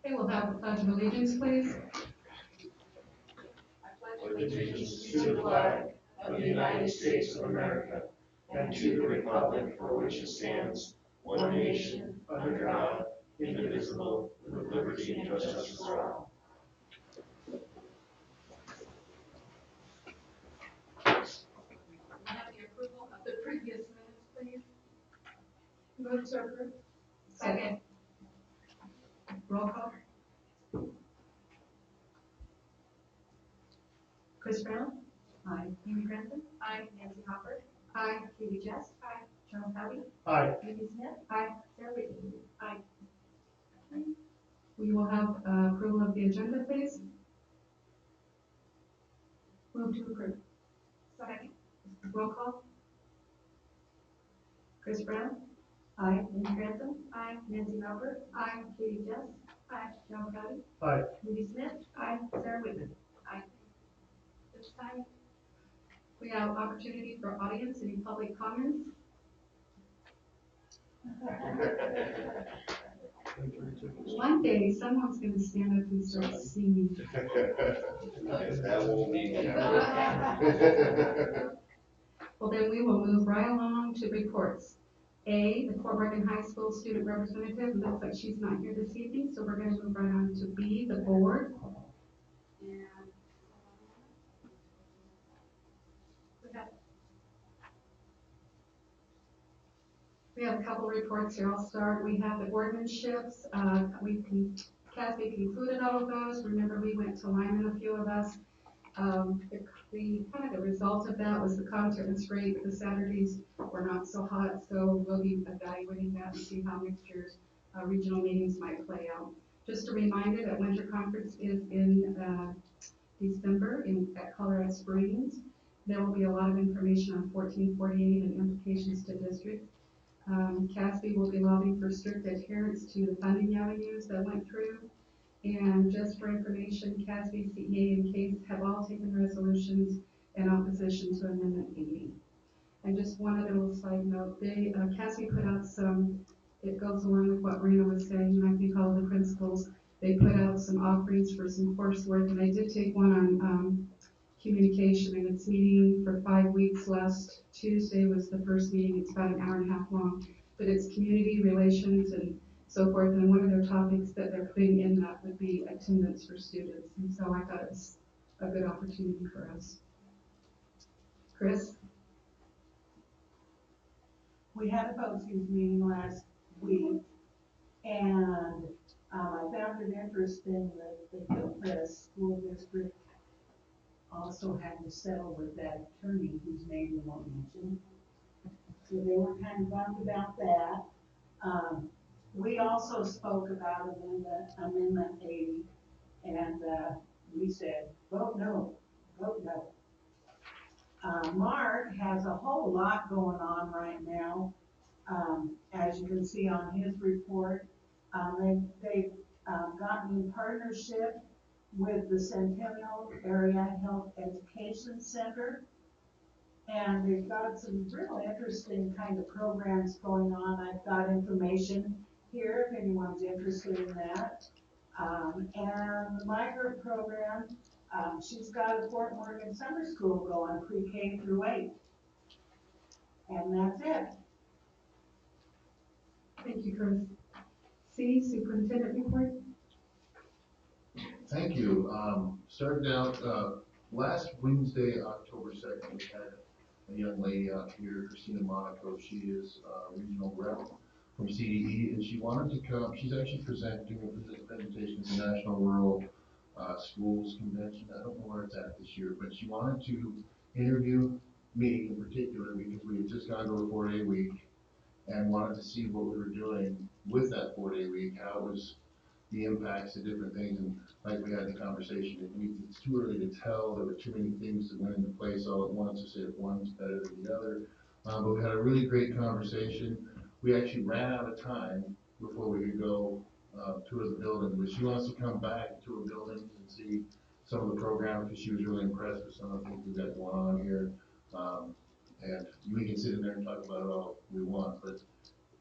Okay, we'll have the Pledge of Allegiance, please. Allegiance to the flag of the United States of America and to the republic for which it stands, one nation, under God, indivisible, with liberty and justice for all. I have the approval of the previous minutes, please. Move to approve. Second. Roll call. Chris Brown? Aye. Amy Cranston? Aye. Nancy Hopper? Aye. Katie Jess? Aye. Charles Howdy? Aye. Vicky Smith? Aye. Sarah Whitney? Aye. We will have approval of the agenda, please. Move to approve. Second. Roll call. Chris Brown? Aye. Amy Cranston? Aye. Nancy Hopper? Aye. Katie Jess? Aye. Charles Howdy? Aye. Vicky Smith? Aye. Sarah Whitman? Aye. This time, we have opportunity for audience, any public comments? One day, someone's gonna stand up and start singing. That won't be me. Well, then we will move right along to reports. A, the Fort Morgan High School student representative, looks like she's not here this evening, so we're gonna move right on to B, the board. And we have a couple reports here. I'll start. We have the boardmanships. Kathy concluded all of those. Remember, we went to Lyman, a few of us. The result of that was the concertance rate. The Saturdays were not so hot, so we'll be evaluating that and see how next year's regional meetings might play out. Just a reminder that winter conference is in December at Colorado Springs. There will be a lot of information on 1448 and implications to districts. CASB will be lobbying for strict adherence to the funding avenues that went through. And just for information, CASB, CEA, and CASE have all taken resolutions in opposition to Amendment 80. And just one other little side note, CASB put out some, it goes along with what Marina was saying, and I think all the principals, they put out some offerings for some coursework, and I did take one on communication, and it's meeting for 5 weeks. Last Tuesday was the first meeting. It's about an hour and a half long, but it's community relations and so forth. And one of their topics that they're putting in that would be attendance for students. And so I thought it was a good opportunity for us. Chris? We had a BOCES meeting last week, and I found it interesting that the Hillcrest School District also had to settle with that attorney whose name we won't mention. So they were kind of bummed about that. We also spoke about Amendment 80, and we said, vote no, vote no. Mark has a whole lot going on right now, as you can see on his report. They've gotten in partnership with the Centennial Area Health Education Center, and they've got some real interesting kind of programs going on. I've got information here if anyone's interested in that. And the migrant program, she's got a Fort Morgan summer school going, pre-K through 8. And that's it. Thank you, Chris. C, superintendent report. Thank you. Started out last Wednesday, October 2nd, we had a young lady out here, Christina Monaco. She is regional rep from CDE, and she wanted to come. She's actually doing a presentation at the National Rural Schools Convention. I don't know where it's at this year, but she wanted to interview me in particular because we had just gone to a 4-day week and wanted to see what we were doing with that 4-day week, how it was the impacts of different things. And like we had the conversation, it's too early to tell. There were too many things that went into place all at once to say if one's better than the other. But we had a really great conversation. We actually ran out of time before we could go tour the building, but she wants to come back to a building and see some of the programs because she was really impressed with some of the things we've got going on here. And we can sit in there and talk about it all we want, but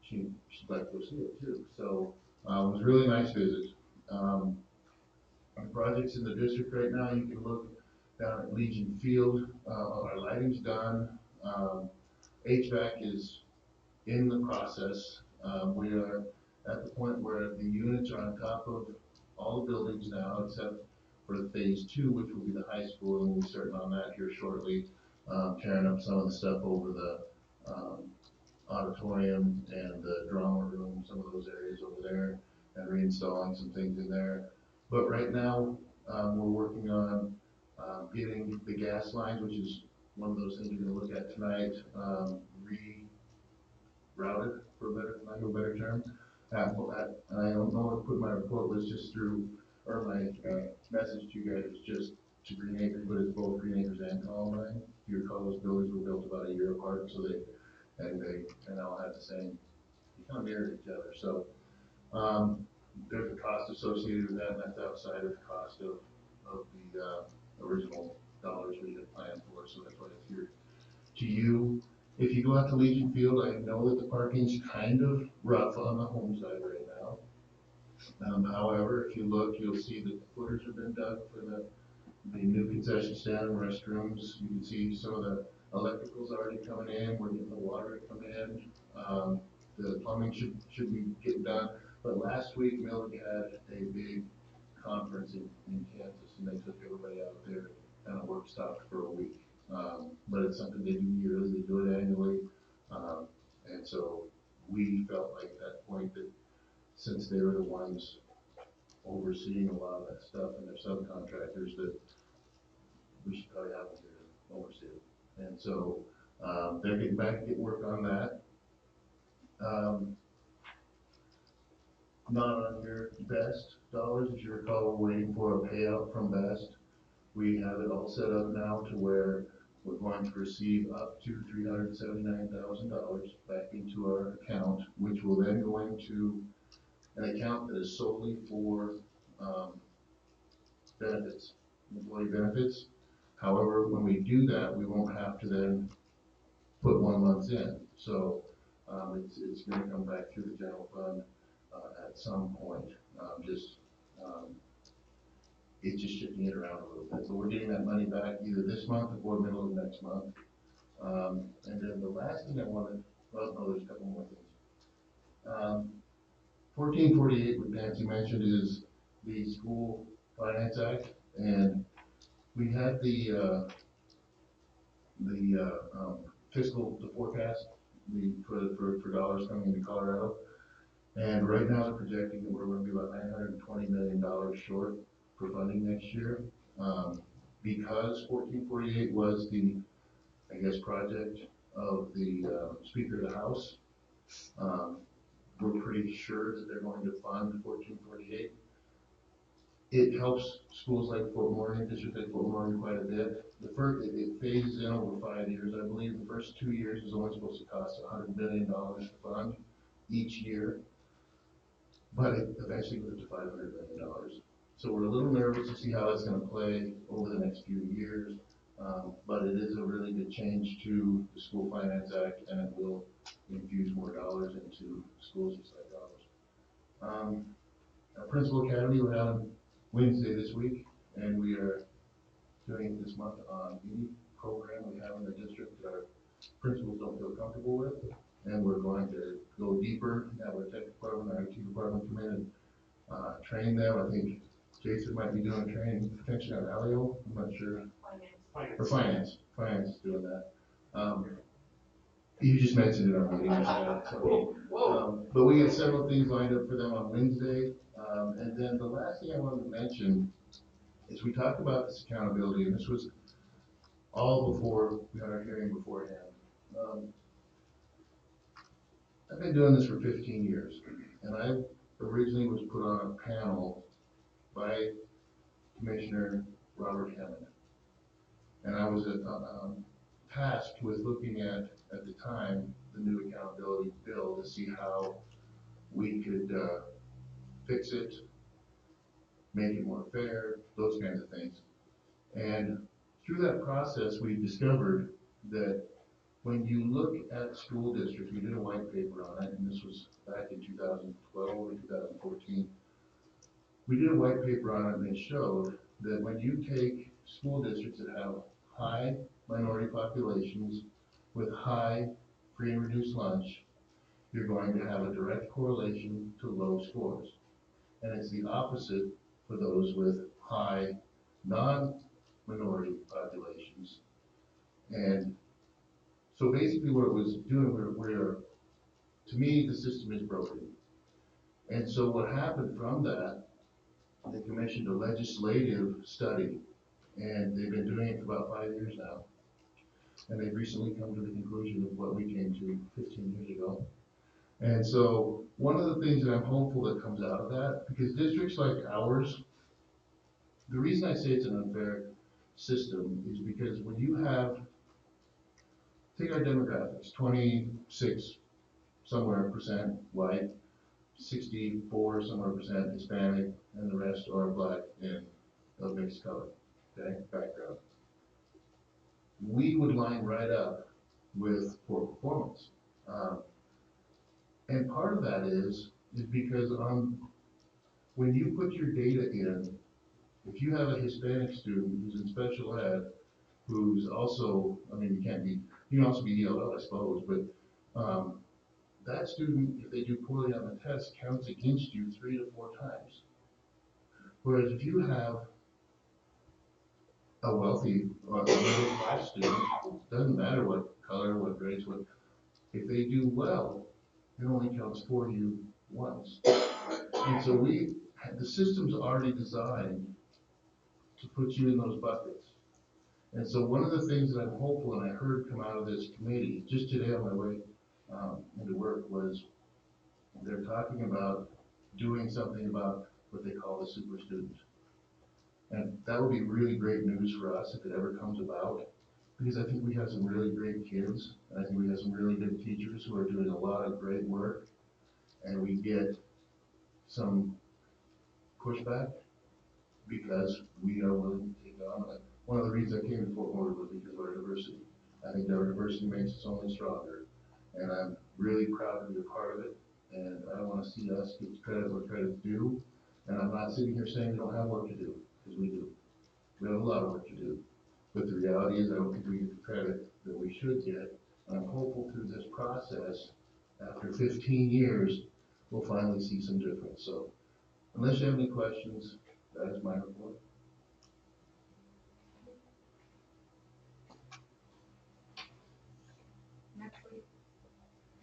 she'd like to go see it too. So it was a really nice visit. On projects in the district right now, you can look down at Legion Field, our lighting's done. HVAC is in the process. We are at the point where the units are on top of all the buildings now, except for phase two, which will be the high school, and we'll be starting on that here shortly, tearing up some of the stuff over the, auditorium and the drama room, some of those areas over there, and reinstalling some things in there. But right now, we're working on, getting the gas lines, which is one of those things you're gonna look at tonight, rerouted, for a better, lack of a better term. I don't know what to put my report was just through, or my, message to you guys was just to Green Acres, but it's both Green Acres and Columbine. If you recall, those buildings were built about a year apart, so they kind of all had the same, they kind of mirrored each other, so, there's a cost associated with that, and that's outside of the cost of the, original dollars we had planned for, so that's why it's here to you. If you go out to Legion Field, I know that the parking's kind of rough on the home side right now. However, if you look, you'll see that the footers have been dug for the new concession stand and restrooms. You can see some of the electricals already coming in, we're getting the water to come in. The plumbing should be getting done. But last week, Millard had a big conference in Kansas, and they took everybody out there, kind of work stopped for a week. But it's something they do yearly, they do it annually. And so we felt like at that point that since they were the ones overseeing a lot of that stuff and their subcontractors, that we should probably have them here to oversee it. And so, they're getting back to get work on that. Not on your best dollars, as you recall, we're waiting for a payout from Best. We have it all set up now to where we're going to receive up to $379,000 back into our account, which will then go into an account that is solely for, benefits, employee benefits. However, when we do that, we won't have to then put 1 month in. So, it's gonna come back through the general fund, at some point. It's just shifting it around a little bit. So we're getting that money back either this month or middle of next month. And then the last thing I wanted, well, no, there's a couple more things. 1448, what Nancy mentioned, is the School Finance Act, and we had the forecast for dollars coming into Colorado. And right now, they're projecting that we're going to be about $920 million short for funding next year. Because 1448 was the, I guess, project of the Speaker of the House, we're pretty sure that they're going to fund 1448. It helps schools like Fort Morgan, District like Fort Morgan, quite a bit. It phases in over 5 years. I believe the first 2 years is only supposed to cost $100 million to fund each year, but it eventually goes to $500 million. So we're a little nervous to see how that's going to play over the next few years, but it is a really good change to the School Finance Act, and it will infuse more dollars into schools just like ours. Our Principal Academy, we're having Wednesday this week, and we are doing it this month on any program we have in the district that our principals don't feel comfortable with, and we're going to go deeper, have our tech department, our IT department come in and train them. I think Jason might be doing training potentially at Alio, I'm not sure. Or finance is doing that. You just mentioned it on the meeting. But we got several things lined up for them on Wednesday. And then the last thing I wanted to mention is we talked about this accountability, and this was all before we had our hearing beforehand. I've been doing this for 15 years, and I originally was put on a panel by Commissioner Robert Hammond. And I was tasked with looking at the time, the new accountability bill to see how we could fix it, make it more fair, those kinds of things. And through that process, we discovered that when you look at school districts, we did a white paper on it, and this was back in 2012 or 2014. we did a white paper on it, and it showed that when you take school districts that have high minority populations with high free and reduced lunch, you're going to have a direct correlation to low scores. And it's the opposite for those with high non-minority populations. And so basically what it was doing, to me, the system is broken. And so what happened from that, they commissioned a legislative study, and they've been doing it for about 5 years now. And they've recently come to the conclusion of what we came to 15 years ago. And so one of the things that I'm hopeful that comes out of that, because districts like ours, the reason I say it's an unfair system is because when you have, take our demographics, 26 somewhere percent white, 64 somewhere percent Hispanic, and the rest are black and of mixed color, okay, background. We would line right up with poor performance. And part of that is because when you put your data in, if you have a Hispanic student who's in special ed, who's also, I mean, you can also be ELL, I suppose, but that student, if they do poorly on the test, counts against you 3 to 4 times. Whereas if you have a wealthy or a middle class student, doesn't matter what color, what grades, if they do well, it only counts for you once. And so the system's already designed to put you in those buckets. And so one of the things that I'm hopeful, and I heard come out of this committee, just today on my way into work, was they're talking about doing something about what they call the super student. And that would be really great news for us if it ever comes about, because I think we have some really great kids, and I think we have some really good teachers who are doing a lot of great work, and we get some pushback because we are willing to take on it. One of the reasons I came to Fort Worth was because of our diversity. I think our diversity makes us only stronger, and I'm really proud to be a part of it, and I want to see us get credit where credit's due, and I'm not sitting here saying we don't have work to do, because we do. We have a lot of work to do, but the reality is I don't think we get the credit that we should get, and I'm hopeful through this process, after 15 years, we'll finally see some difference. So unless you have any questions, that is my report.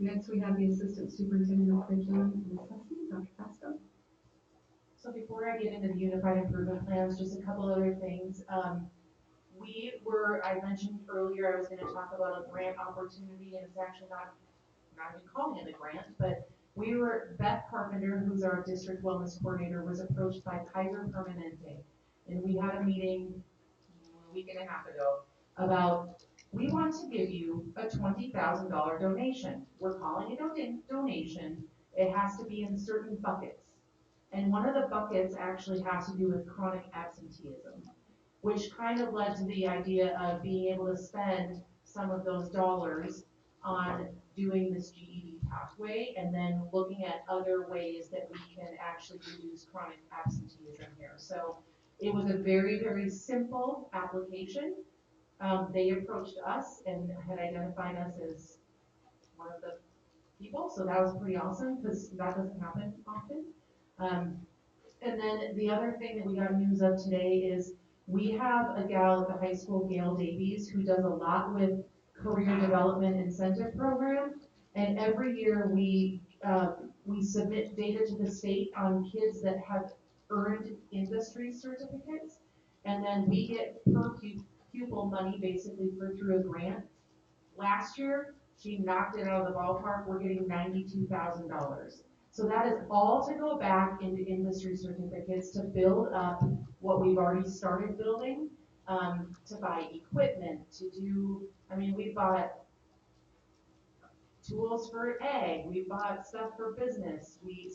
Next, we have the Assistant Superintendent of Curriculum and Assessment, Dr. Pasco. So before I get into the unified improvement plans, just a couple other things. I mentioned earlier, I was gonna talk about a grant opportunity, and it's actually not even calling it a grant, but Beth Carpenter, who's our district wellness coordinator, was approached by Kaiser Permanente. And we had a meeting a week and a half ago about, we want to give you a $20,000 donation. We're calling it a donation. It has to be in certain buckets. And one of the buckets actually has to do with chronic absenteeism, which kind of led to the idea of being able to spend some of those dollars on doing this GED pathway, and then looking at other ways that we can actually reduce chronic absenteeism here. So it was a very, very simple application. They approached us and had identified us as one of the people, so that was pretty awesome, because that doesn't happen often. And then the other thing that we got news of today is we have a gal at the high school, Gail Davies, who does a lot with career development incentive program. And every year we submit data to the state on kids that have earned industry certificates. And then we get per pupil money basically through a grant. Last year, she knocked it out of the ballpark. We're getting $92,000. So that is all to go back into industry certificates to build up what we've already started building, to buy equipment, we bought tools for ag, we bought stuff for business, we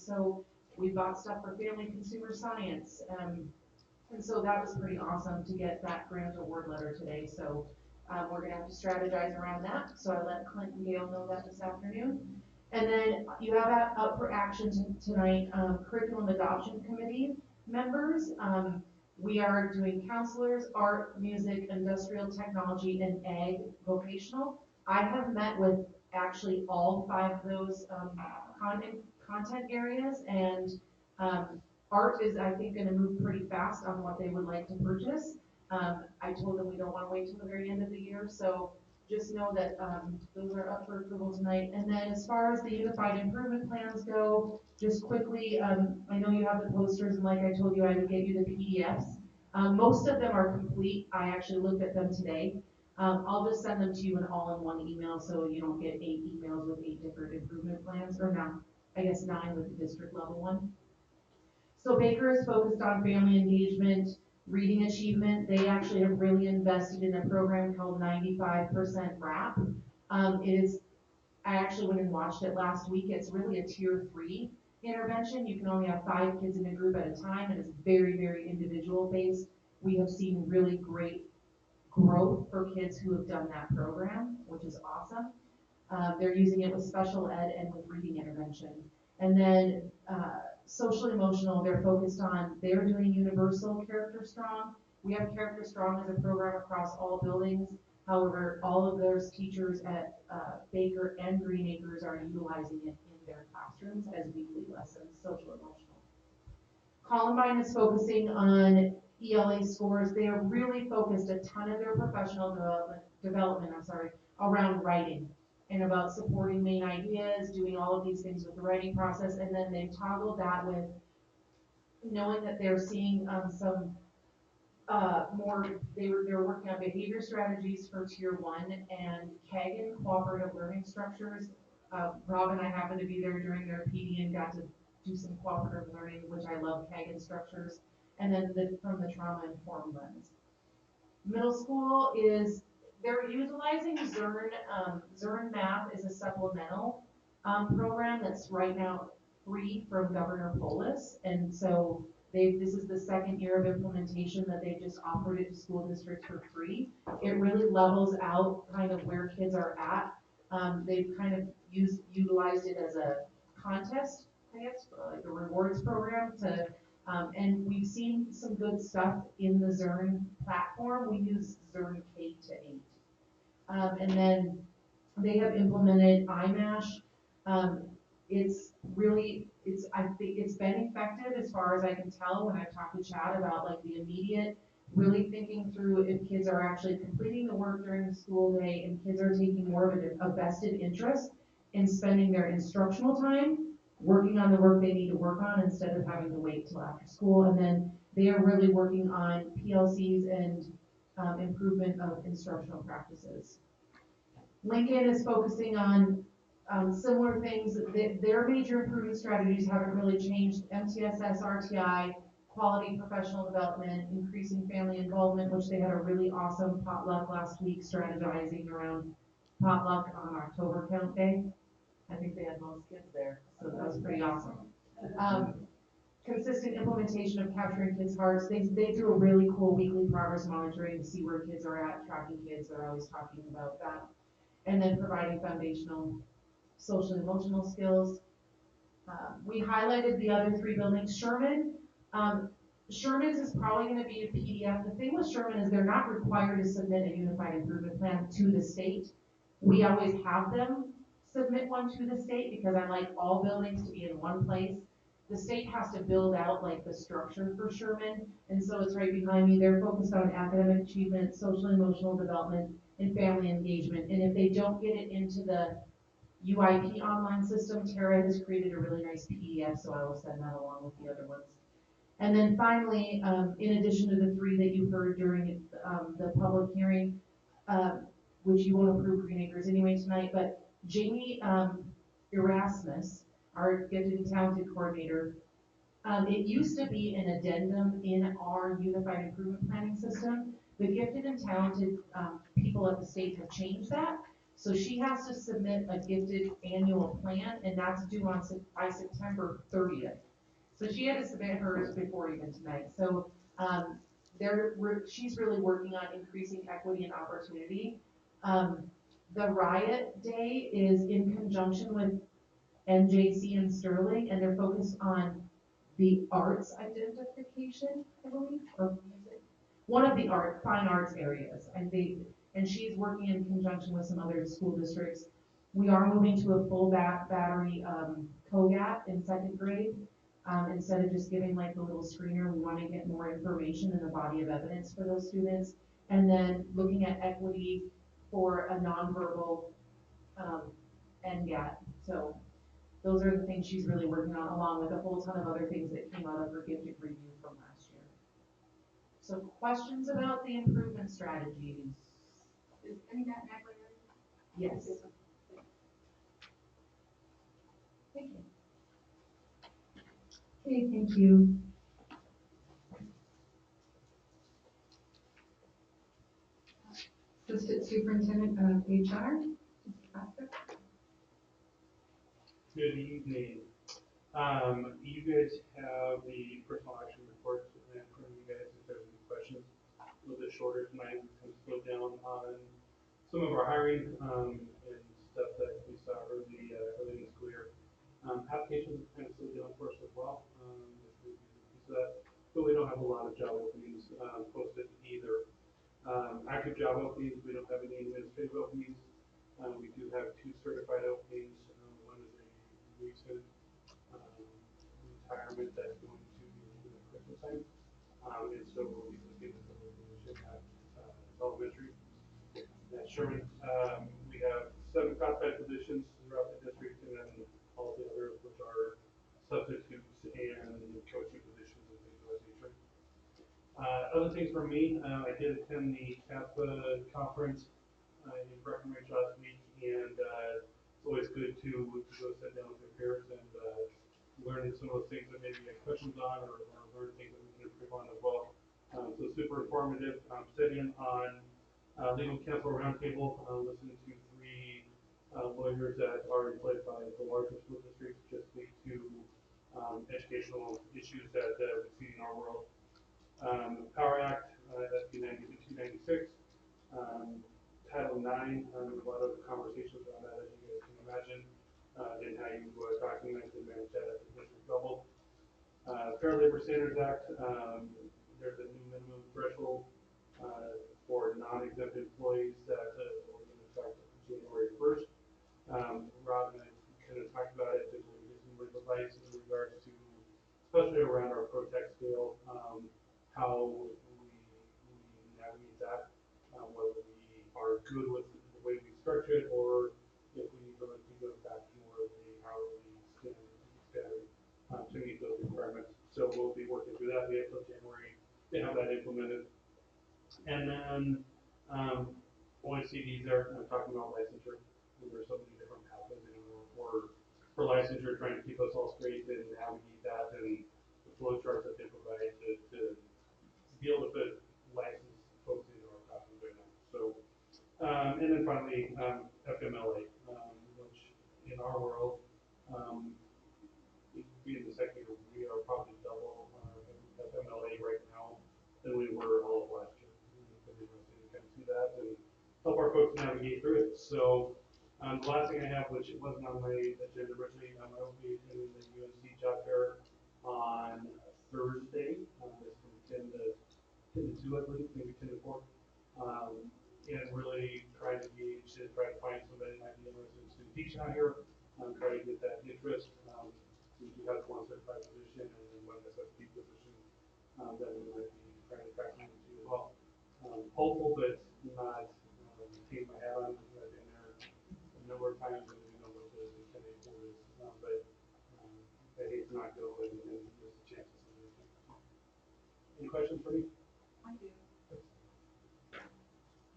bought stuff for family consumer science, and so that was pretty awesome to get that grant award letter today. So we're gonna have to strategize around that. So I let Clint and Gail know that this afternoon. And then you have that up for action tonight, Curriculum Adoption Committee members. We are doing counselors, art, music, industrial technology, and ag vocational. I have met with actually all 5 of those content areas, and art is, I think, going to move pretty fast on what they would like to purchase. I told them we don't want to wait till the very end of the year, so just know that those are up for approval tonight. And then as far as the unified improvement plans go, just quickly, I know you have the posters, and like I told you, I would get you the PDFs. Most of them are complete. I actually looked at them today. I'll just send them to you in all-in-one email, so you don't get 8 emails with 8 different improvement plans, or now, I guess 9 with the district level one. So Baker is focused on family engagement, reading achievement. They actually have really invested in a program called 95% RAP. I actually went and watched it last week. It's really a tier 3 intervention. You can only have 5 kids in a group at a time, and it's very, very individual based. We have seen really great growth for kids who have done that program, which is awesome. They're using it with special ed and with reading intervention. And then social emotional, they're doing universal Character Strong. We have Character Strong as a program across all buildings. However, all of those teachers at Baker and Green Acres are utilizing it in their classrooms as weekly lessons, social emotional. Columbine is focusing on ELA scores. They are really focused a ton of their professional development around writing and about supporting main ideas, doing all of these things with the writing process, and then they toggle that with knowing that they're seeing some they're working on behavior strategies for tier 1 and Kagan cooperative learning structures. Rob and I happened to be there during their PD and got to do some cooperative learning, which I love Kagan structures, and then from the trauma informed lens. Middle school they're utilizing Zern. Zern Math is a supplemental program that's right now free from Governor Polis, and so this is the second year of implementation that they've just offered it to school districts for free. It really levels out kind of where kids are at. They've kind of utilized it as a contest, I guess, like a rewards program and we've seen some good stuff in the Zern platform. We use Zern K to 8. And then they have implemented IMASH. I think it's been effective as far as I can tell when I've talked to Chad about like the immediate, really thinking through if kids are actually completing the work during the school day and kids are taking more of a vested interest in spending their instructional time working on the work they need to work on instead of having to wait till after school. And then they are really working on PLCs and improvement of instructional practices. Lincoln is focusing on similar things. Their major improvement strategies haven't really changed. MTSS, RTI, quality professional development, increasing family involvement, which they had a really awesome potluck last week, strategizing around potluck on October count day. I think they had most kids there, so that was pretty awesome. Consistent implementation of capturing kids' hearts. They do a really cool weekly progress monitoring to see where kids are at, tracking kids. They're always talking about that. And then providing foundational social and emotional skills. We highlighted the other 3 buildings. Sherman. Sherman's is probably going to be a PDF. The thing with Sherman is they're not required to submit a unified improvement plan to the state. We always have them submit one to the state because I like all buildings to be in one place. The state has to build out like the structure for Sherman, and so it's right behind me. They're focused on academic achievement, social and emotional development, and family engagement. And if they don't get it into the UIP online system, Tara has created a really nice PDF, so I will send that along with the other ones. And then finally, in addition to the 3 that you heard during the public hearing, which you won't approve Green Acres anyway tonight, but Jamie Erasmus, our gifted and talented coordinator, it used to be an addendum in our unified improvement planning system. The gifted and talented people at the state have changed that. So she has to submit a gifted annual plan, and that's due by September 30th. So she had to submit hers before even tonight. So she's really working on increasing equity and opportunity. The Riot Day is in conjunction with NJC and Sterling, and they're focused on the arts identification, I believe, or music. One of the fine arts areas, and she's working in conjunction with some other school districts. We are moving to a full battery, COGAT in second grade. Instead of just giving like the little screener, we want to get more information in the body of evidence for those students. And then looking at equity for a nonverbal, NGAT. So those are the things she's really working on, along with a whole ton of other things that came out of her gifted review from last year. So questions about the improvement strategies? Is any of that necessary? Yes. Thank you. Okay, thank you. Assistant Superintendent of HR. Good evening. You guys have the personal action report in front of you guys. If there's any questions, a little bit shorter tonight, we can slow down on some of our hiring and stuff that we saw early in the school year. Applications kind of slowed down for us as well. But we don't have a lot of job openings posted either. Active job openings, we don't have any administrative openings. We do have 2 certified openings. One is a recent retirement that's going to be in Christmas time. And so we'll be looking at the position at elementary. At Sherman, we have 7 classified positions throughout the district, and then all the others, which are substitutes and coaching positions and things of that nature. Other things for me, I did attend the CAPA conference in Breckenridge last week, and it's always good to go sit down with your peers and learn some of those things that maybe you have questions on, or learn things that we can improve on as well. So super informative. Sat in on legal counsel roundtable, listening to 3 lawyers that are employed by the larger school districts, just speak to educational issues that we see in our world. Power Act, SB 9296. Title IX, a lot of conversations around that, as you guys can imagine, and how you document and manage that at the district level. Fair Labor Standards Act, there's a new minimum threshold for non-exempt employees that will be in effect January 1st. Rob and I kind of talked about it, and we get some legal advice in regards to, especially around our ProTech scale, how we navigate that, whether we are good with the way we structure it, or if we need to go back to more of the hourly standard to meet those requirements. So we'll be working through that. We have till January to have that implemented. And then ONCDs are talking about licensure. There's so many different pathways for licensure, trying to keep us all straight and navigate that, and the flow charts that they provide to be able to put licensed folks into our classrooms right now. So, and then finally, FMLA, which in our world, being the second year, we are probably double FMLA right now than we were all of last year. So we kind of see that and help our folks navigate through it. So, the last thing I have, which it wasn't on my agenda originally, I will be attending the UNC job fair on Thursday. It's from 10 to 2, I believe, maybe 10 to 4. And really trying to gauge and try to find somebody that might be interested in student teaching out here. Try to get that interest. We do have 1 certified position and then 1 SFP position that we might be trying to crack into as well. Hopeful, but not taking my hat on. I've been there a number of times and we know what the candidate pool is. But I hate to not go and miss the chances of this. Any questions for me? I do.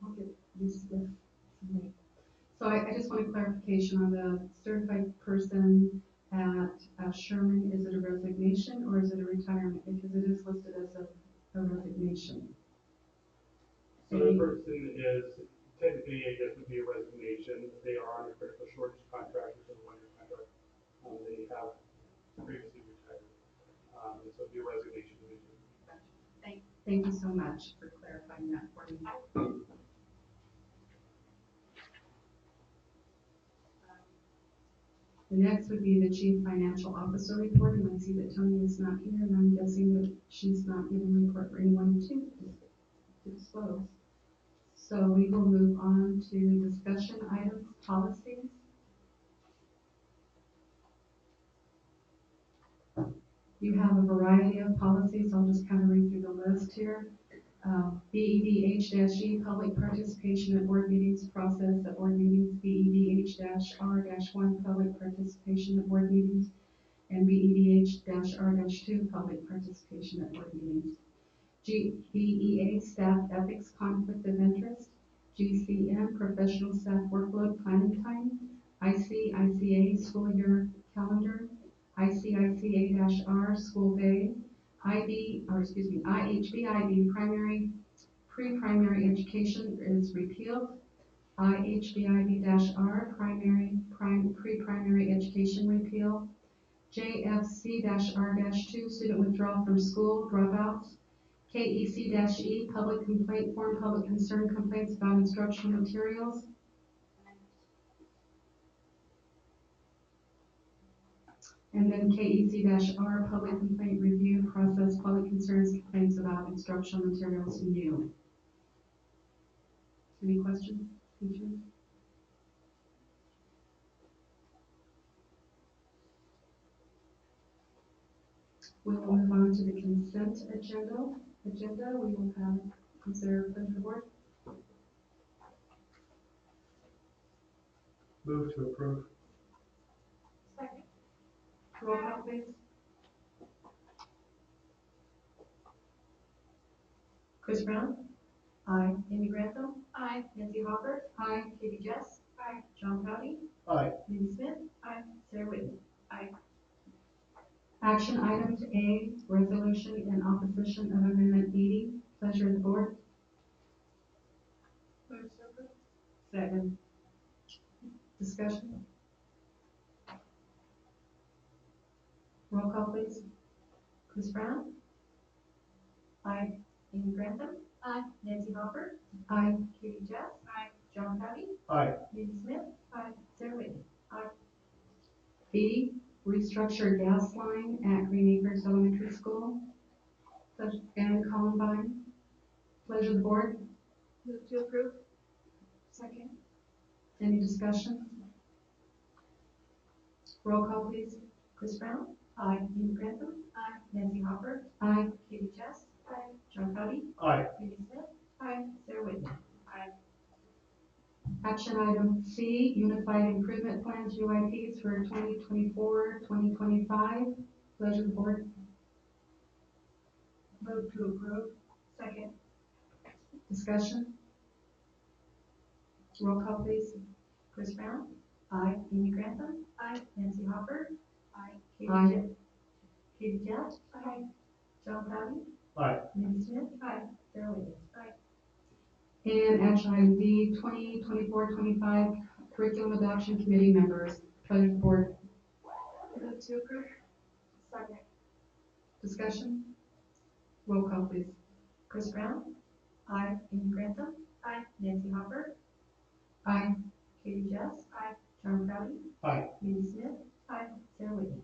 I'll get used to this. So I just want a clarification on the certified person at Sherman. Is it a resignation or is it a retirement? Because it is listed as a resignation. So the person is technically, I guess, would be a resignation. They are on a critical shortage contract, which is a 1-year contract. They have previously retired. And so it'd be a resignation. Thank you so much for clarifying that for me. The next would be the Chief Financial Officer report, and I see that Tony is not here, and I'm guessing that she's not giving a report for anyone to disclose. So we will move on to discussion items, policies. You have a variety of policies. I'll just kind of read through the list here. BEDH-E, public participation at board meetings process at board meetings. BEDH-R-1, public participation at board meetings. And BEDH-R-2, public participation at board meetings. BEA, staff ethics conflict of interest. GCM, professional staff workload planning time. ICA, school year calendar. ICICA-R, school day. IHBIB, pre-primary education is repealed. IHBIB-R, pre-primary education repeal. JFC-R-2, student withdrawal from school, dropouts. KEC-E, public complaint form, public concern complaints about instructional materials. And then KEC-R, public complaint review process, public concerns, complaints about instructional materials new. Any questions, teachers? We will move on to the consent agenda. We will have consider pleasure board. Move to approve. Second. Roll call, please. Chris Brown? Aye. Amy Grantham? Aye. Nancy Hopper? Aye. Katie Jess? Aye. John Cowdy? Aye. Mindy Smith? Aye. Sarah Whitney? Action items A, resolution in opposition of amendment 80. Pleasure of the board. Move to approve. Second. Discussion. Roll call, please. Chris Brown? Aye. Amy Grantham? Aye. Nancy Hopper? Aye. Katie Jess? Aye. John Cowdy? Aye. Mindy Smith? Aye. Sarah Whitney? B, restructure gas line at Green Acres Elementary School. And Columbine. Pleasure of the board. Move to approve. Second. Any discussion? Roll call, please. Chris Brown? Aye. Amy Grantham? Aye. Nancy Hopper? Aye. Katie Jess? Aye. John Cowdy? Aye. Mindy Smith? Aye. Sarah Whitney? Action item C, Unified Improvement Plans, UIPs for 2024-2025. Pleasure of the board. Move to approve. Second. Discussion. Roll call, please. Chris Brown? Aye. Amy Grantham? Aye. Nancy Hopper? Aye. Aye. Katie Jess? Aye. John Cowdy? Aye. Mindy Smith? Aye. Sarah Whitney? Aye. And action item D, 2024-25 Curriculum Adoption Committee members. Pleasure of the board. Move to approve. Second. Discussion. Roll call, please. Chris Brown? Aye. Amy Grantham? Aye. Nancy Hopper? Aye. Katie Jess? Aye. John Cowdy? Aye. Mindy Smith? Aye. Sarah Whitney?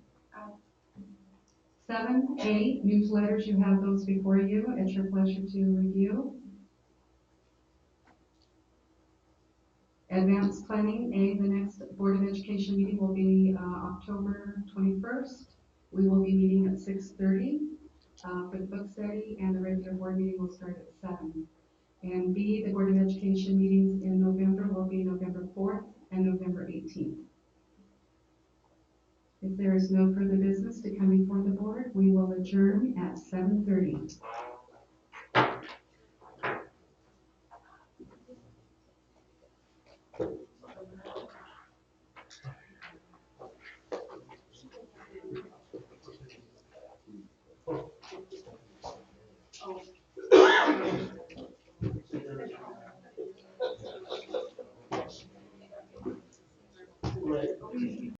7A, newsletters. You have those before you. It's your pleasure to review. Advanced planning, A, the next Board of Education meeting will be October 21st. We will be meeting at 6:30 for the book study, and the regular board meeting will start at 7. And B, the Board of Education meetings in November will be November 4th and November 18th. If there is no further business to come before the board, we will adjourn at 7:30.